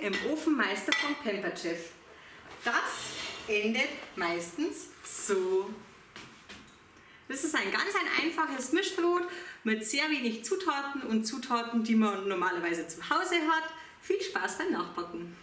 im Ofenmeister von Pamperchef. Das endet meistens so. Das ist ein ganz einfaches Mischbrot mit sehr wenig Zutaten und Zutaten, die man normalerweise zu Hause hat. Viel Spaß beim Nachbacken!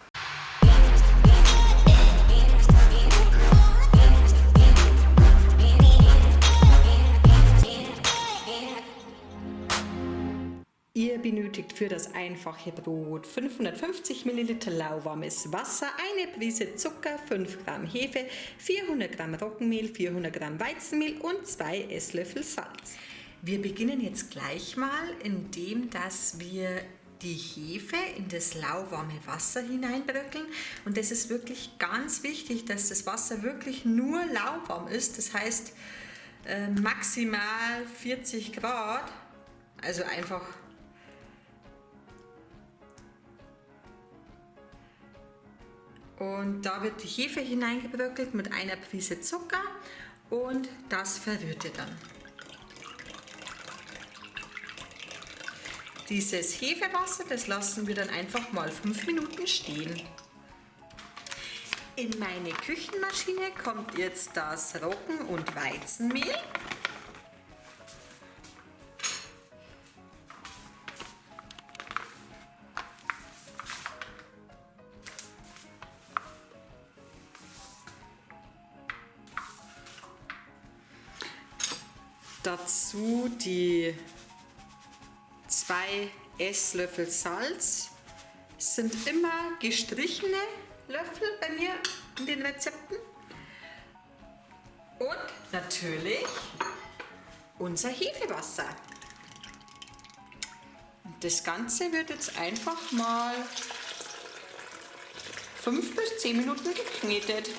Ihr benötigt für das einfache Brot 550 ml lauwarmes Wasser, eine Prise Zucker, 5 Gramm Hefe, 400 Gramm Roggenmehl, 400 Gramm Weizenmehl und 2 Esslöffel Salz. Wir beginnen jetzt gleich mal, indem dass wir die Hefe in das lauwarme Wasser hineinbröckeln. Und das ist wirklich ganz wichtig, dass das Wasser wirklich nur lauwarm ist. Das heißt maximal 40 Grad, also einfach und da wird die Hefe hineingebröckelt mit einer Prise Zucker und das verrührt ihr dann. Dieses Hefewasser, das lassen wir dann einfach mal 5 Minuten stehen. In meine Küchenmaschine kommt jetzt das Roggen- und Weizenmehl. Dazu die 2 Esslöffel Salz. Es sind immer gestrichene Löffel bei mir in den Rezepten. Und natürlich unser Hefewasser. Und das Ganze wird jetzt einfach mal 5 bis 10 Minuten geknetet.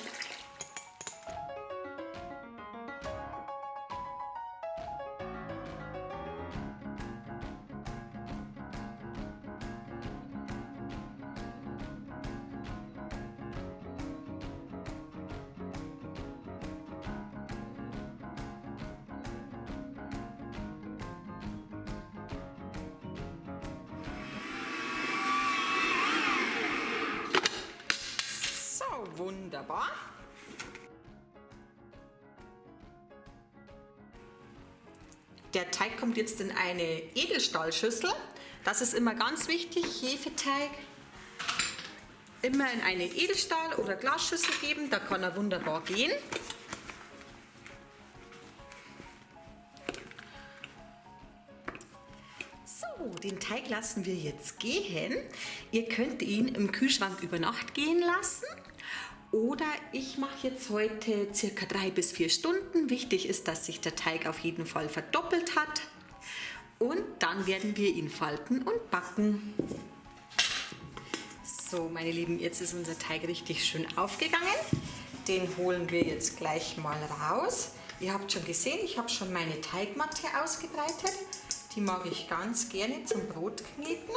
Wunderbar. Der Teig kommt jetzt in eine Edelstahlschüssel. Das ist immer ganz wichtig, Hefeteig immer in eine Edelstahl- oder Glasschüssel geben, da kann er wunderbar gehen. So, den Teig lassen wir jetzt gehen. Ihr könnt ihn im Kühlschrank über Nacht gehen lassen. Oder ich mache jetzt heute circa 3 bis 4 Stunden. Wichtig ist, dass sich der Teig auf jeden Fall verdoppelt hat. Und dann werden wir ihn falten und backen. So, meine Lieben, jetzt ist unser Teig richtig schön aufgegangen. Den holen wir jetzt gleich mal raus. Ihr habt schon gesehen, ich habe schon meine Teigmatte ausgebreitet. Die mag ich ganz gerne zum Brotkneten,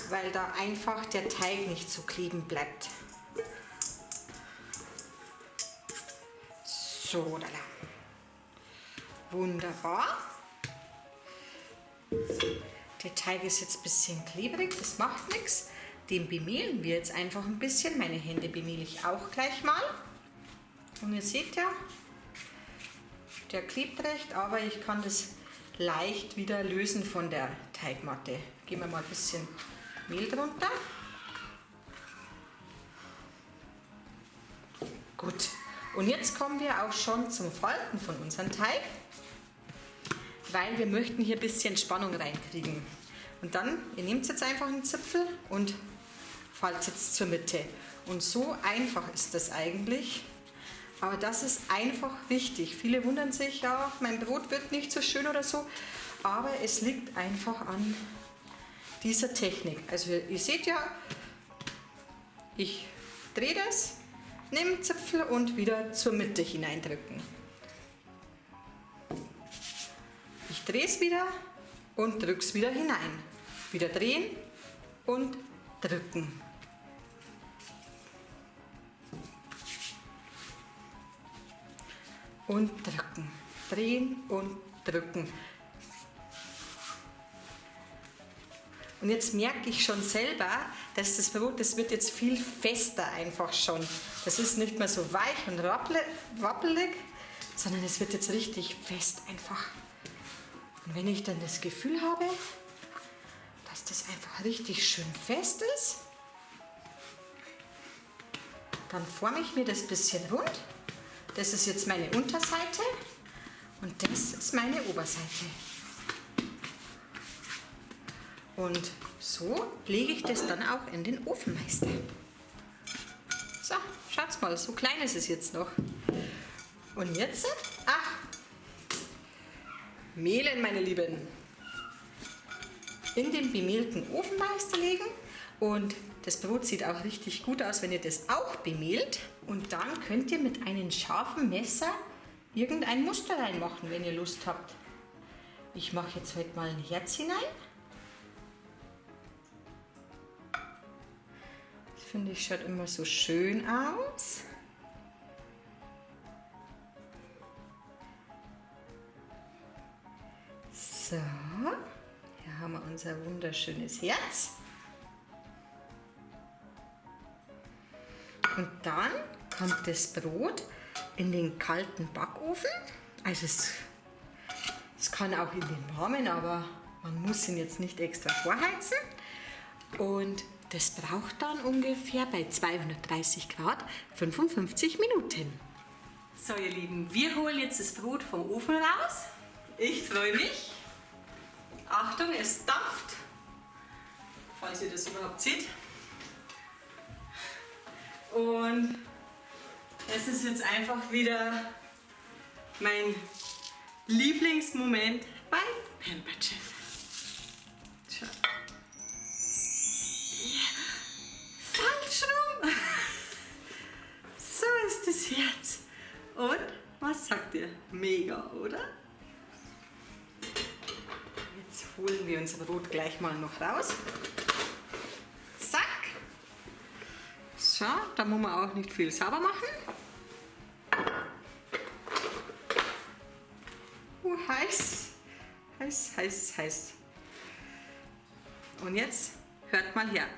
weil da einfach der Teig nicht so kleben bleibt. So, da. Wunderbar. Der Teig ist jetzt ein bisschen klebrig, das macht nichts. Den bemehlen wir jetzt einfach ein bisschen. Meine Hände bemehle ich auch gleich mal. Und ihr seht ja, der klebt recht, aber ich kann das leicht wieder lösen von der Teigmatte. Geben wir mal ein bisschen Mehl drunter. Gut. Und jetzt kommen wir auch schon zum Falten von unserem Teig, weil wir möchten hier ein bisschen Spannung reinkriegen. Und dann, ihr nehmt jetzt einfach einen Zipfel und faltet es zur Mitte. Und so einfach ist das eigentlich, aber das ist einfach wichtig. Viele wundern sich, ja, mein Brot wird nicht so schön oder so, aber es liegt einfach an dieser Technik. Also ihr seht ja, ich drehe das, nehme Zipfel und wieder zur Mitte hineindrücken. Ich drehe es wieder und drücke es wieder hinein. Wieder drehen und drücken. Und drücken. Drehen und drücken. Und jetzt merke ich schon selber, dass das Brot, das wird jetzt viel fester einfach schon. Das ist nicht mehr so weich und wappelig, sondern es wird jetzt richtig fest einfach. Und wenn ich dann das Gefühl habe, dass das einfach richtig schön fest ist, dann forme ich mir das ein bisschen rund. Das ist jetzt meine Unterseite und das ist meine Oberseite. Und so lege ich das dann auch in den Ofenmeister. So, schaut's mal, so klein ist es jetzt noch. Und jetzt, mehlen, meine Lieben. In den bemehlten Ofenmeister legen. Und das Brot sieht auch richtig gut aus, wenn ihr das auch bemehlt. Und dann könnt ihr mit einem scharfen Messer irgendein Muster reinmachen, wenn ihr Lust habt. Ich mache jetzt heute mal ein Herz hinein. Das finde ich, schaut immer so schön aus. So, hier haben wir unser wunderschönes Herz. Und dann kommt das Brot in den kalten Backofen. Also es kann auch in den warmen, aber man muss ihn jetzt nicht extra vorheizen. Und das braucht dann ungefähr bei 230 Grad 55 Minuten. So ihr Lieben, wir holen jetzt das Brot vom Ofen raus. Ich freue mich. Achtung, es dampft, falls ihr das überhaupt seht. Und es ist jetzt einfach wieder mein Lieblingsmoment bei Pampered Chef. Schau. Ja. Falsch rum. So ist das Herz. Und was sagt ihr? Mega, oder? Jetzt holen wir unser Brot gleich mal noch raus. Zack. So, da muss man auch nicht viel sauber machen. Heiß, heiß, heiß, heiß. Und jetzt hört mal her.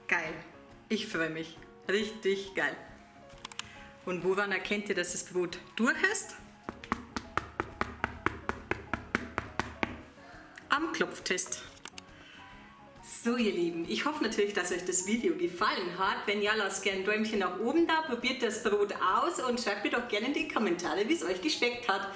Geil. Ich freue mich. Richtig geil. Und woran erkennt ihr, dass das Brot durch ist? Am Klopftest. So ihr Lieben, ich hoffe natürlich, dass euch das Video gefallen hat. Wenn ja, lasst gerne ein Däumchen nach oben da, probiert das Brot aus und schreibt mir doch gerne in die Kommentare, wie es euch geschmeckt hat.